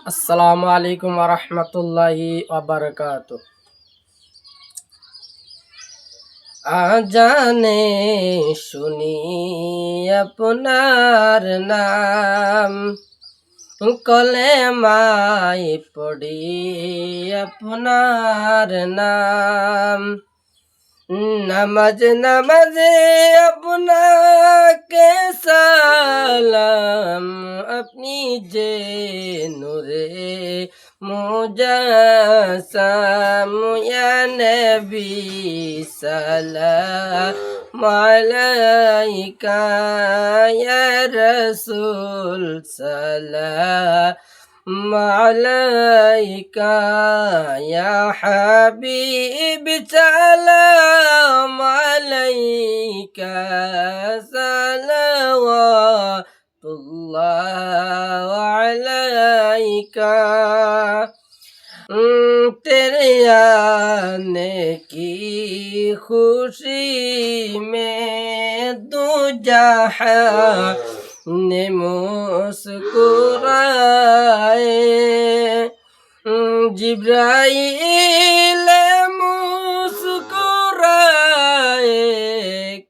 আসসালামু আলাইকুম ওয়া রাহমাতুল্লাহি ওয়া বারাকাতুহু। আজানে শুনি আপনার নাম, কলেমায় পড়ি আপনার নাম। নামাজে আপনাকে সালাম, আপনি যে নূরে মুজাসসাম। ইয়া নবী সালাম আলাইকা, ইয়া রাসূল সালাম আলাইকা, ইয়া হাবিব সালাম আলাইকা। সালাওয়াতুল্লাহ আলাইকা। तेरे आने की खुशी में दो जहां ने मुस्कुराए। जिब्राइल मुस्कुराए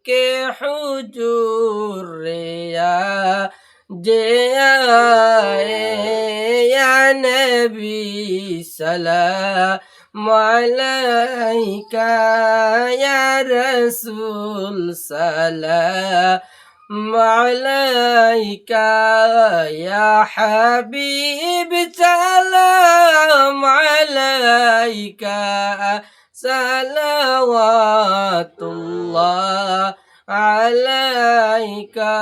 के हुजूर जे आए। या नबी सलाम अलैका, या रसूल सलाम अलैका, या हबीब सलाम अलैका। सलावतुल्लाह अलैका।